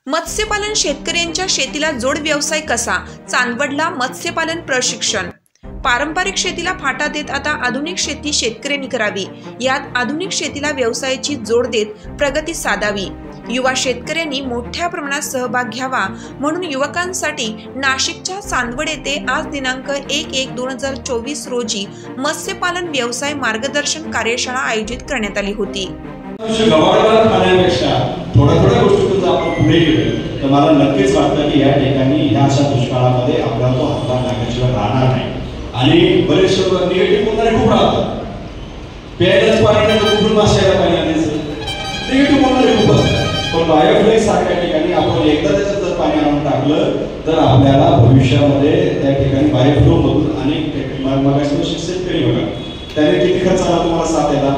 मत्स्यपालन शेतकऱ्यांच्या शेतीला जोड व्यवसाय कसा? चांदवडला मत्स्यपालन प्रशिक्षण। पारंपरिक शेतीला फाटा देत आता आधुनिक शेती शेतकऱ्यांनी करावी। यात आधुनिक शेतीला व्यवसायाची जोड देत प्रगती साधावी। युवा शेतकऱ्यांनी मोठ्या प्रमाणात सहभाग घ्यावा म्हणून युवकांसाठी नाशिकच्या चांदवड येथे आज दिनांक 1/1/2024 रोजी मत्स्यपालन व्यवसाय मार्गदर्शन कार्यशाळा आयोजित करण्यात आली होती। थोड्या गोष्टीतून आपण पुढे गेलो तर मला नक्कीच वाटतं की या ठिकाणी ह्या अशा दुष्काळामध्ये आपल्याला तो हातभार लागल्याशिवाय राहणार नाही। आणि बरेचसे निगेटिव्ह बोलणारे खूप राहतात, प्यायलाच पाणी नाही तर कुठून माशाला पाणी आणायचं, निगेटिव्ह बोलणारे खूप असतात। पण बायोफ्लेक्स सारख्या ठिकाणी आपण एकदा त्याच्यात जर पाणी आणून टाकलं तर आपल्याला भविष्यामध्ये त्या ठिकाणी बायोफ्लो मधून अनेक शेतकरी बघा त्याने किती खर्च आला तुम्हाला साथ यायला?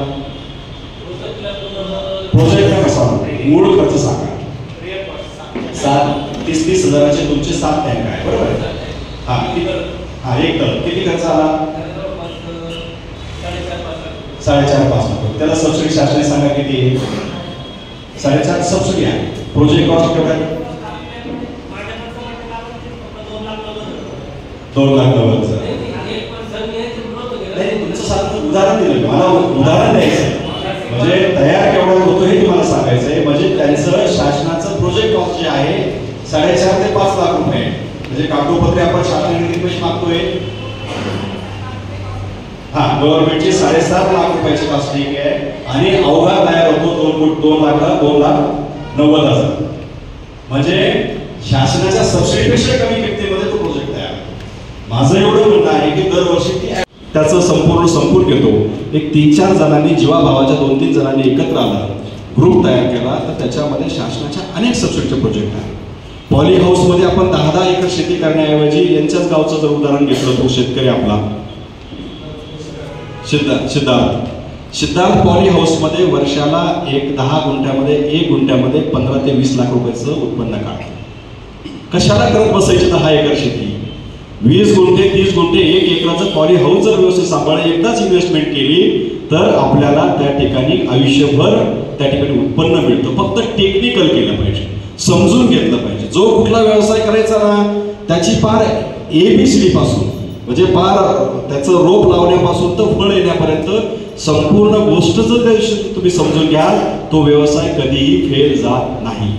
प्रोजेक्ट कसा मूळ खर्च सांगा। 30,000चे तुमचे 7 टँक आहे बरोबर आहे? हा एक तर किती खर्च आला? 4.5 लाख। त्याला सबसिडी शासनाने सांगा किती? 4.5 सबसिडी आहे। प्रोजेक्ट कॉस्ट केवढा आहे? 2 लाख तुमचं साधं उदाहरण दिलं, मला उदाहरण द्यायचं म्हणजे तयार केवढा होतो हे तुम्हाला सांगायचंय। म्हणजे त्यांचं शासनाचं प्रोजेक्ट कॉस्ट जे आहे 4.5 ते 5 लाख रुपये, म्हणजे कागदोपत्री आपण शासनाने किती पैसे मागतोय? गव्हर्नमेंटची 7.5 लाख रुपयाची कॉस्टिंग आहे आणि अवघा तयार होतो 2,90,000। म्हणजे शासनाच्या सबसिडीपेक्षा कमी किमतीमध्ये तो प्रोजेक्ट तयार होतो। माझं एवढं म्हणणं आहे की दरवर्षी त्याचं संपूर्ण घेतो। एक 3-4 जणांनी जीवाभावाच्या 2-3 जणांनी एकत्र आला, ग्रुप तयार केला तर त्याच्यामध्ये शासनाच्या अनेक सबसिडीचे प्रोजेक्ट आहेत। पॉली हाऊस मध्ये आपण 10-10 एकर शेती करण्याऐवजी यांच्याच गावचं जर उदाहरण घेतलं तो शेतकरी आपला सिद्धार्थ पॉली हाऊस मध्ये वर्षाला 10 गुंठ्यामध्ये 15 ते 20 लाख रुपयाचं उत्पन्न काढतो। कशाला करत बसायची 10 एकर शेती? 20 गुंठे 30 गुंठे 1 एकराचं पॉली हाऊस जर व्यवस्थित सांभाळून एकदाच इन्व्हेस्टमेंट केली तर आपल्याला त्या ठिकाणी आयुष्यभर त्या ठिकाणी उत्पन्न मिळतं। फक्त टेक्निकल केलं पाहिजे, समजून घेतलं पाहिजे। जो कुठला व्यवसाय करायचा ना त्याची पार ABCD पासून म्हणजे पार त्याचं रोप लावण्यापासून तर फळ येण्यापर्यंत संपूर्ण गोष्ट जर तुम्ही समजून घ्याल तो व्यवसाय कधीही फेल जात नाही।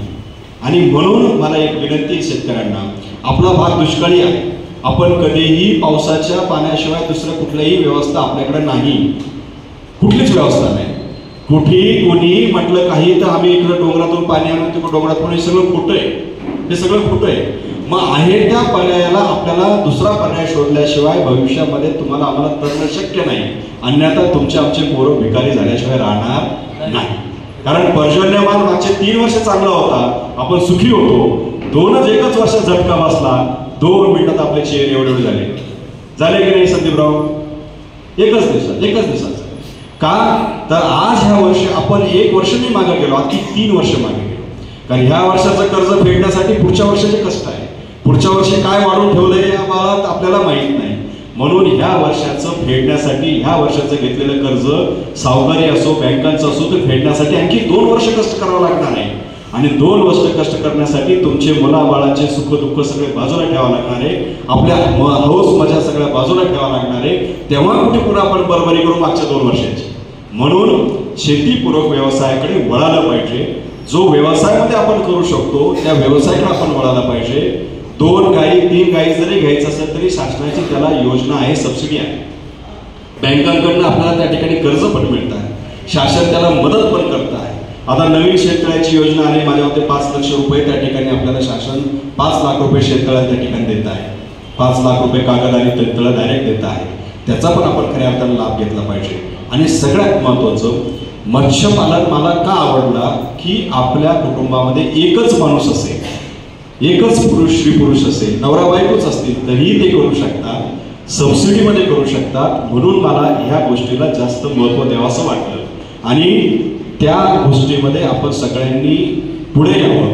आणि म्हणून मला एक विनंती आहे शेतकऱ्यांना, आपला भाग दुष्काळी आहे, आपण कधीही पावसाच्या पाण्याशिवाय दुसरं कुठलीही व्यवस्था आपल्याकडे नाही, कुठलीच व्यवस्था नाही। कुठेही कोणीही म्हटलं काही तर आम्ही इकडे डोंगरातून पाणी आणून तिकडे डोंगरात पण हे सगळं खोटं आहे, हे सगळं खोटं आहे। मग आहे त्या पर्यायाला आपल्याला दुसरा पर्याय शोधल्याशिवाय भविष्यामध्ये तुम्हाला आम्हाला तरणं शक्य नाही, अन्यथा तुमचे आमचे पोरं भिकारी झाल्याशिवाय राहणार नाही। कारण पर्जन्यमान मागचे 3 वर्ष चांगला होता, आपण सुखी होतो, एकच वर्ष झटका बसला, 2 मिनिटात आपले चेहरे एवढे झाले की नाही संदीपराव? एकच दिवसात का तर आज ह्या वर्षी आपण 1 वर्ष मी मागे गेलो, आता 3 वर्ष मागे गेलो। कारण ह्या वर्षाचं कर्ज फेडण्यासाठी पुढच्या वर्षाचे कष्ट आहे, पुढच्या वर्षी काय वाढून ठेवलंय या बाबत आपल्याला माहित नाही। म्हणून ह्या वर्षाचं फेडण्यासाठी ह्या वर्षाचं घेतलेलं कर्ज सावकारी असो बँकांचं असो ते फेडण्यासाठी आणखी 2 वर्ष कष्ट करावं लागणार आहे। आणि 2 वर्ष कष्ट करण्यासाठी तुमचे मुलाबाळाचे सुख दुःख सगळे बाजूला ठेवावं लागणार आहे, आपल्या हौस मजा सगळ्या बाजूला ठेवावं लागणार आहे। तेव्हा कुठे पुन्हा आपण बरोबरी करू मागच्या 2 वर्षाची। म्हणून शेतीपूरक व्यवसायाकडे वळालं पाहिजे। जो व्यवसायामध्ये आपण करू शकतो त्या व्यवसायाकडे आपण वळायला पाहिजे। 2 गाई 3 गाई जरी घ्यायचं असेल तरी शासनाची त्याला योजना आहे, सबसिडी आहे, बँकांकडून आपल्याला त्या ठिकाणी कर्ज पण मिळत आहे, शासन त्याला मदत पण करत आहे। आता नवीन शेततळ्याची योजना आली, माझ्या मते 5 लाख रुपये त्या ठिकाणी आपल्याला शासन 5 लाख रुपये शेततळ्याला त्या ठिकाणी देत आहे। 5 लाख रुपये कागद आणि तळं डायरेक्ट देत आहे, त्याचा पण आपण खऱ्या अर्थाने लाभ घेतला पाहिजे। आणि सगळ्यात महत्वाचं मत्स्यपालन मला का आवडला की आपल्या कुटुंबामध्ये एकच माणूस असेल, एकच स्त्री पुरुष असेल, नवरा बायकोच असतील तरीही ते करू शकतात, सबसिडीमध्ये करू शकतात। म्हणून मला ह्या गोष्टीला जास्त महत्त्व द्यावंसं वाटलं आणि त्या गोष्टीमध्ये आपण सगळ्यांनी पुढे यावं।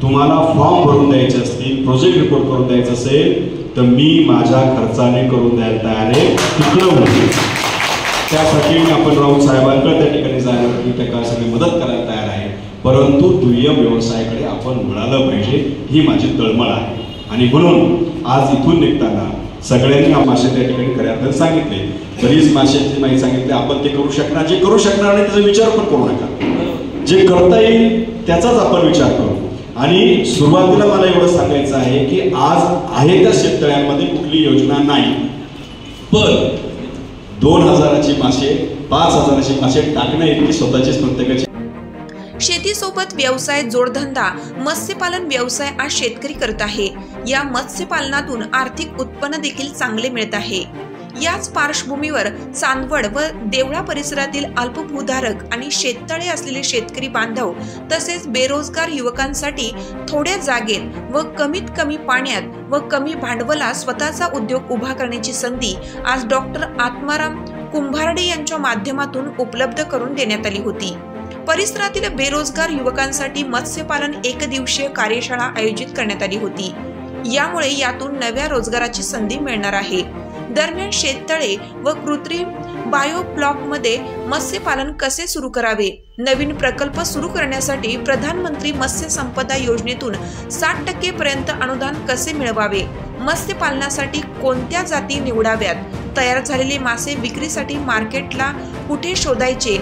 तुम्हाला फॉर्म भरून द्यायचे असतील, प्रोजेक्ट रिपोर्ट करून द्यायचं असेल तर मी माझ्या खर्चाने करून द्यायला तयार आहे, तिकडं होते। त्यासाठी मी आपण राऊत साहेबांकडे त्या ठिकाणी जायला सगळी मदत करायला तयार आहे। परंतु दुय्यम व्यवसायाकडे आपण वळालं पाहिजे, ही माझी तळमळ आहे. आणि म्हणून आज इथून निघताना सगळ्यांनी मासे त्या ठिकाणी खऱ्या सांगितले, बरीच माशांची माहिती सांगितली. आपण ते करू शकणार, जे करू शकणार नाही त्याचा विचार पण करू नका. जे करता येईल त्याचाच आपण विचार करू. आणि सुरुवातीला मला एवढं सांगायचं आहे की आज आहे त्या शेतकऱ्यांमध्ये कुठली योजना नाही, पण 2000ची मासे 5000ची मासे टाकण्या इतकी स्वतःचीच प्रत्येकाची. शेतीसोबत व्यवसाय जोडधंदा मत्स्यपालन व्यवसाय आज शेतकरी करत आहे. या मत्स्यपालनातून आर्थिक उत्पन्न देखील चांगले मिळत आहे. याच पार्श्वभूमीवर चांदवड व देवळा परिसरातील अल्पभूधारक आणि शेततळे असलेले शेतकरी बांधव तसेच बेरोजगार युवकांसाठी थोड्या जागेत व कमीत कमी पाण्यात व कमी भांडवलात स्वतःचा उद्योग उभा करण्याची संधी आज डॉक्टर आत्माराम कुंभारडे यांच्या माध्यमातून उपलब्ध करून देण्यात आली होती. परिसरातील बेरोजगार युवकांसाठी मत्स्यपालन एकदिवसीय कार्यशाळा आयोजित करण्यात आली होती. यामुळे यातून नव्या रोजगाराची संधी मिळणार आहे. दरम्यान शेततळे व कृत्रिम बायोफ्लॉकमध्ये मत्स्यपालन कसे सुरू करावे, नवीन प्रकल्प सुरू करण्यासाठी प्रधानमंत्री मत्स्य संपदा योजनेतून 60% पर्यंत अनुदान कसे मिळवावे, मत्स्यपालनासाठी कोणत्या जाती निवडाव्यात, तयार झालेले मासे विक्रीसाठी मार्केटला कुठे शोधायचे,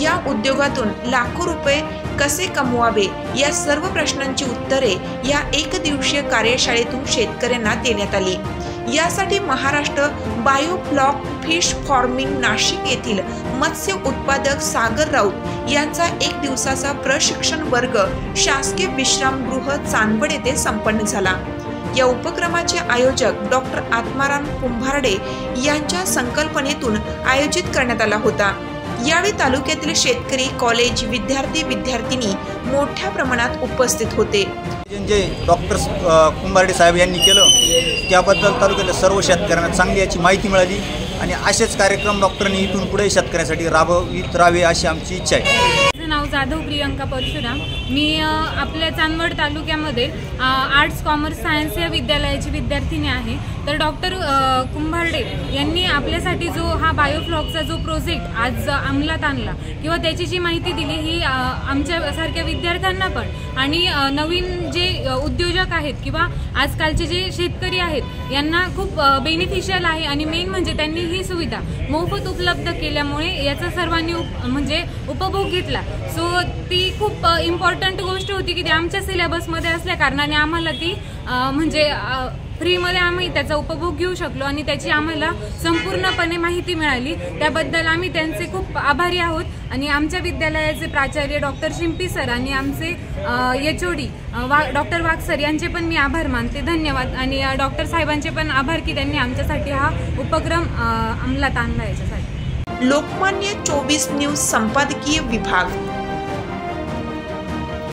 या उद्योगातून लाखो रुपये कसे कमवावे, या सर्व प्रश्नांची उत्तरे या एकदिवसीय कार्यशाळेतून शेतकऱ्यांना देण्यात आली. यासाठी Maharashtra biofloc fish farming Nashik येथील मत्स्य उत्पादक सागर राऊत यांचा 1 दिवसाचा प्रशिक्षण वर्ग शासकीय विश्रामगृह चांदवड येथे संपन्न झाला. या उपक्रमाचे आयोजक डॉक्टर आत्माराम कुंभारडे यांच्या संकल्पनेतून आयोजित करण्यात आला होता. यावेळी तालुक्यातील शेतकरी, कॉलेज विद्यार्थी विद्यार्थिनी मोठ्या प्रमाणात उपस्थित होते. जे डॉक्टर कुंभारडे साहेब यांनी केलं त्याबद्दल तालुक्यातील सर्व शेतकऱ्यांना चांगली याची माहिती मिळाली आणि असेच कार्यक्रम डॉक्टरांनी इथून पुढे शेतकऱ्यांसाठी राबवित राहावे अशी आमची इच्छा आहे. नाव जाधव प्रियंका परशुराम. मी आपल्या चांदवड तालुक्यामध्ये आर्ट्स कॉमर्स सायन्स या विद्यालयाची विद्यार्थिनी आहे. तर डॉक्टर कुंभारडे यांनी आपल्यासाठी जो हा बायोफ्लॉकचा जो प्रोजेक्ट आज अंमलात आणला किंवा त्याची जी माहिती दिली ही आमच्यासारख्या विद्यार्थ्यांना पण आणि नवीन जे उद्योजक आहेत किंवा आजकालचे जे शेतकरी आहेत यांना खूप बेनिफिशियल आहे. आणि मेन म्हणजे त्यांनी ही सुविधा मोफत उपलब्ध केल्यामुळे याचा सर्वांनी म्हणजे उपभोग घेतला. सो ती खूप इम्पॉर्टंट गोष्ट होती की ती आमच्या सिलेबसमध्ये असल्या कारणाने आम्हाला ती म्हणजे फ्रीमध्ये आम्ही त्याचा उपभोग घेऊ शकलो आणि त्याची आम्हाला संपूर्णपणे माहिती मिळाली. त्याबद्दल आम्ही त्यांचे खूप आभारी आहोत. आणि आमच्या विद्यालयाचे प्राचार्य डॉक्टर शिंपी सर आणि आमचे HOD डॉक्टर वाघ सर यांचे पण मी आभार मानते. धन्यवाद. आणि डॉक्टर साहेबांचे पण आभार की त्यांनी आमच्यासाठी हा उपक्रम अंमलात आणला. याच्यासाठी लोकमान्य 24 न्यूज संपादकीय विभाग.